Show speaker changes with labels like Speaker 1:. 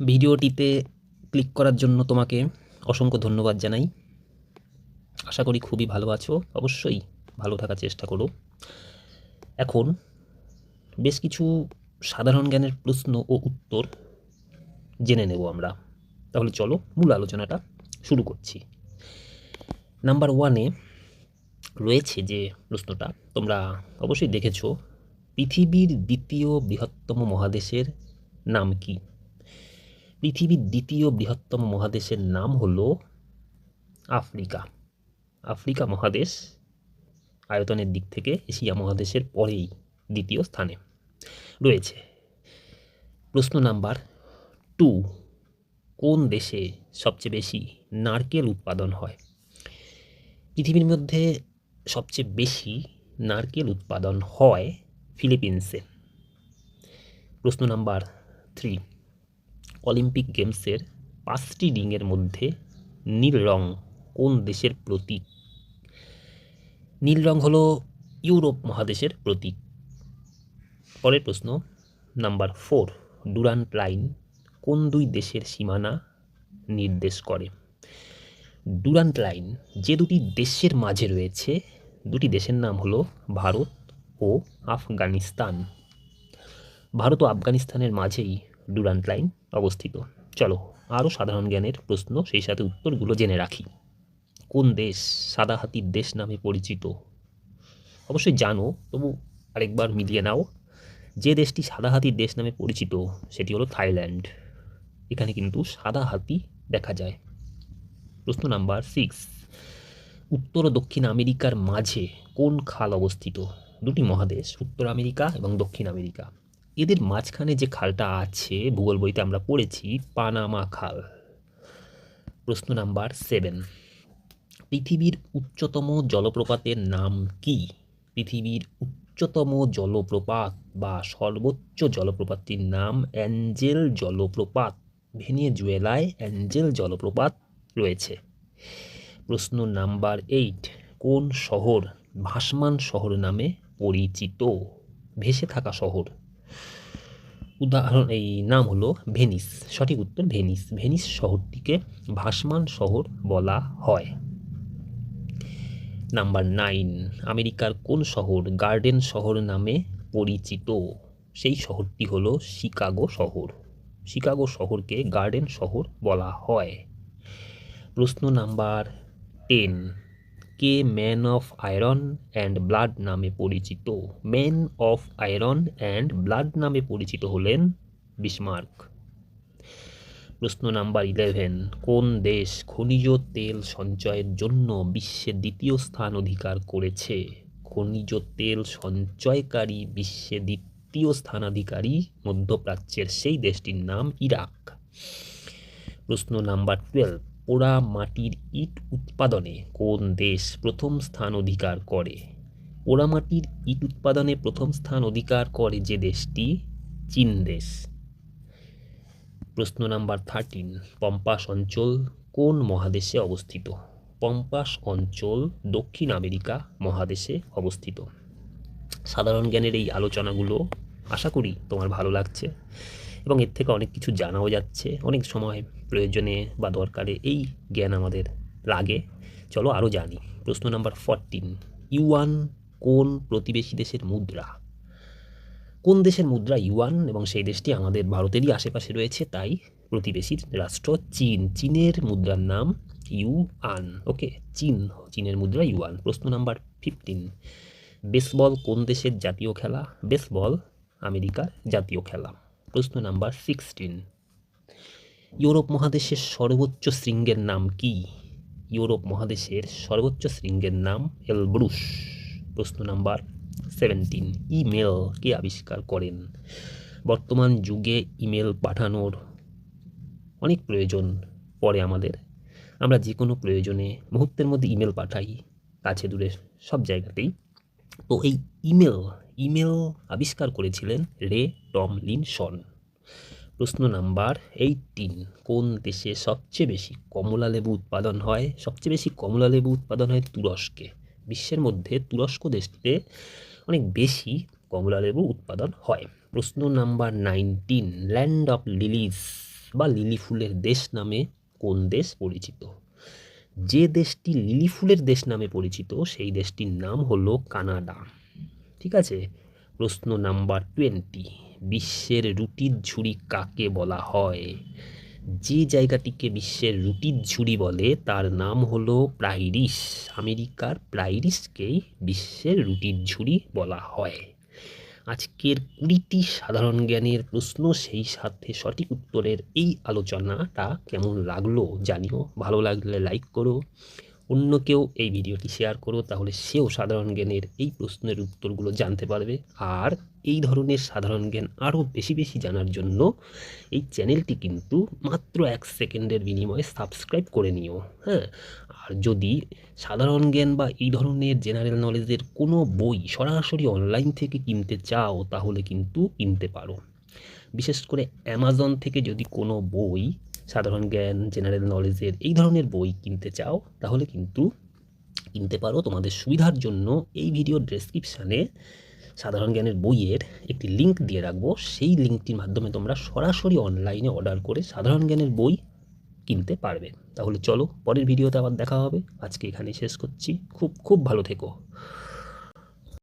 Speaker 1: ভিডিওটিতে ক্লিক করার জন্য তোমাকে অসংখ্য ধন্যবাদ জানাই। আশা করি খুবই ভালো আছো। অবশ্যই ভালো থাকার চেষ্টা করো। এখন বেশ কিছু সাধারণ জ্ঞানের প্রশ্ন ও উত্তর জেনে নেব আমরা। তাহলে চলো মূল আলোচনাটা শুরু করছি। নাম্বার 1-এ রয়েছে যে প্রশ্নটা তোমরা অবশ্যই দেখেছো, পৃথিবীর দ্বিতীয় বৃহত্তম মহাদেশের নাম কি? পৃথিবীর দ্বিতীয় বৃহত্তম মহাদেশের নাম হলো আফ্রিকা। আফ্রিকা মহাদেশ আয়তনের দিক থেকে এশিয়া মহাদেশের পরেই দ্বিতীয় স্থানে রয়েছে। প্রশ্ন নাম্বার 2, কোন দেশে সবচেয়ে বেশি নারকেল উৎপাদন হয়? পৃথিবীর মধ্যে সবচেয়ে বেশি নারকেল উৎপাদন হয় ফিলিপিন্সে। প্রশ্ন নাম্বার 3, অলিম্পিক গেমসের 5টি রিংয়ের মধ্যে নীল রং কোন দেশের প্রতীক? নীল রং হলো ইউরোপ মহাদেশের প্রতীক। পরের প্রশ্ন নাম্বার 4, ডুরান্ট লাইন কোন দুই দেশের সীমানা নির্দেশ করে? ডুরান্ট লাইন যে দুটি দেশের মাঝে রয়েছে, দুটি দেশের নাম হলো ভারত ও আফগানিস্তান। ভারত ও আফগানিস্তানের মাঝেই ডুরান্ট লাইন অবস্থিত। চলো আরও সাধারণ জ্ঞানের প্রশ্ন সেই সাথে উত্তরগুলো জেনে রাখি। কোন দেশ সাদা হাতির দেশ নামে পরিচিত? অবশ্যই জানো, তবু আরেকবার মিলিয়ে নাও। যে দেশটি সাদা হাতির দেশ নামে পরিচিত সেটি হলো থাইল্যান্ড। এখানে কিন্তু সাদা হাতি দেখা যায়। প্রশ্ন নাম্বার 6, উত্তর ও দক্ষিণ আমেরিকার মাঝে কোন খাল অবস্থিত? দুটি মহাদেশ উত্তর আমেরিকা এবং দক্ষিণ আমেরিকা, এদের মাঝখানে যে খালটা আছে ভূগোল বইতে আমরা পড়েছি পানামা খাল। প্রশ্ন নাম্বার 7, পৃথিবীর উচ্চতম জলপ্রপাতের নাম কি? পৃথিবীর উচ্চতম জলপ্রপাত বা সর্বোচ্চ জলপ্রপাতটির নাম অ্যাঞ্জেল জলপ্রপাত। ভেনেজুয়েলায় অ্যাঞ্জেল জলপ্রপাত রয়েছে। প্রশ্ন নাম্বার 8, কোন শহর ভাসমান শহর নামে পরিচিত? ভেসে থাকা শহর, উদাহরণ এই নাম হলো ভেনিস। সঠিক উত্তর ভেনিস। ভেনিস শহরটিকে ভাসমান শহর বলা হয়। নাম্বার 9, আমেরিকার কোন শহর গার্ডেন শহর নামে পরিচিত? সেই শহরটি হলো শিকাগো শহর। শিকাগো শহরকে গার্ডেন শহর বলা হয়। প্রশ্ন number 10, K man of iron and blood নামে পরিচিত? Man of iron and blood নামে পরিচিত হলেন বিসমার্ক। প্রশ্ন নাম্বার 11, কোন দেশ খনিজ তেল সঞ্চয়ের জন্য বিশ্বে দ্বিতীয় স্থান অধিকার করেছে? খনিজ তেল সঞ্চয়কারী বিশ্বে দ্বিতীয় স্থানাধিকারী মধ্যপ্রাচ্যের সেই দেশটির নাম ইরাক। প্রশ্ন নাম্বার 12, পোড়া মাটির ইট উৎপাদনে কোন দেশ প্রথম স্থান অধিকার করে? পোড়া মাটির ইট উৎপাদনে প্রথম স্থান অধিকার করে যে দেশটি, চীন দেশ। প্রশ্ন নাম্বার 13, পম্পাস অঞ্চল কোন মহাদেশে অবস্থিত? পম্পাস অঞ্চল দক্ষিণ আমেরিকা মহাদেশে অবস্থিত। সাধারণ জ্ঞানের এই আলোচনাগুলো আশা করি তোমার ভালো লাগছে এবং এর থেকে অনেক কিছু জানাও যাচ্ছে। অনেক সময় প্রয়োজনে বা দরকারে এই জ্ঞান আমাদের লাগে। চলো আরও জানি। প্রশ্ন নাম্বার 14, ইউয়ান কোন প্রতিবেশী দেশের মুদ্রা? কোন দেশের মুদ্রা ইউয়ান এবং সেই দেশটি আমাদের ভারতেরই আশেপাশে রয়েছে, তাই প্রতিবেশী রাষ্ট্র চীন। চীনের মুদ্রার নাম ইউয়ান। ওকে, চীনের মুদ্রা ইউয়ান। প্রশ্ন নাম্বার 15, বেসবল কোন দেশের জাতীয় খেলা? বেসবল আমেরিকার জাতীয় খেলা। প্রশ্ন নাম্বার 16, ইউরোপ মহাদেশের সর্বোচ্চ শৃঙ্গের নাম কি? ইউরোপ মহাদেশের সর্বোচ্চ শৃঙ্গের নাম এলব্রুস। প্রশ্ন নাম্বার 17, ইমেল কে আবিষ্কার করেন? বর্তমান যুগে ইমেল পাঠানোর অনেক প্রয়োজন পড়ে আমাদের। আমরা যে কোনো প্রয়োজনে মুহূর্তের মধ্যে ইমেল পাঠাই, কাছে দূরে সব জায়গাতেই। তো এই ইমেল আবিষ্কার করেছিলেন রে টমলিনসন। প্রশ্ন নাম্বার 18, কোন দেশে সবচেয়ে বেশি কমলা লেবু উৎপাদন হয়? সবচেয়ে বেশি কমলা লেবু উৎপাদন হয় তুরস্কে। বিশ্বের মধ্যে তুরস্ক দেশটিতে অনেক বেশি কমলা লেবু উৎপাদন হয়। প্রশ্ন নাম্বার 19, ল্যান্ড অফ লিলিজ বা লিলি ফুলের দেশ নামে কোন দেশ পরিচিত? যে দেশটি লিলি ফুলের দেশ নামে পরিচিত সেই দেশটির নাম হলো কানাডা। ঠিক আছে। প্রশ্ন নাম্বার 20, বিশ্বের রুটির ঝুড়ি কাকে বলা হয়? যে জায়গাটিকে বিশ্বের রুটির ঝুড়ি বলে তার নাম হলো প্রাইরিস। আমেরিকার প্রাইরিসকেই বিশ্বের রুটির ঝুড়ি বলা হয়। আজকের 20টি সাধারণ জ্ঞানের প্রশ্ন, সেই সাথে সঠিক উত্তরের এই আলোচনাটা কেমন লাগলো জানিও। ভালো লাগলে লাইক করো, অন্যকেও এই ভিডিওটি শেয়ার করো, তাহলে সেও সাধারণ জ্ঞানের এই প্রশ্নের উত্তরগুলো জানতে পারবে। আর এই ধরনের সাধারণ জ্ঞান আরও বেশি বেশি জানার জন্য এই চ্যানেলটি কিন্তু মাত্র 1 সেকেন্ডের বিনিময়ে সাবস্ক্রাইব করে নিও। হ্যাঁ, আর যদি সাধারণ জ্ঞান বা এই ধরনের জেনারেল নলেজের কোনো বই সরাসরি অনলাইন থেকে কিনতে চাও তাহলে কিন্তু কিনতে পারো। বিশেষ করে অ্যামাজন থেকে যদি কোনো বই সাধারণ জ্ঞান, জেনারেল নলেজের এই ধরনের বই কিনতে চাও তাহলে কিন্তু কিনতে পারো। তোমাদের সুবিধার জন্য এই ভিডিওর ডেসক্রিপশানে সাধারণ জ্ঞানের বইয়ের একটি লিঙ্ক দিয়ে রাখবো। সেই লিঙ্কটির মাধ্যমে তোমরা সরাসরি অনলাইনে অর্ডার করে সাধারণ জ্ঞানের বই কিনতে পারবে। তাহলে চলো পরের ভিডিওতে আবার দেখা হবে। আজকে এখানেই শেষ করছি। খুব খুব ভালো থেকো।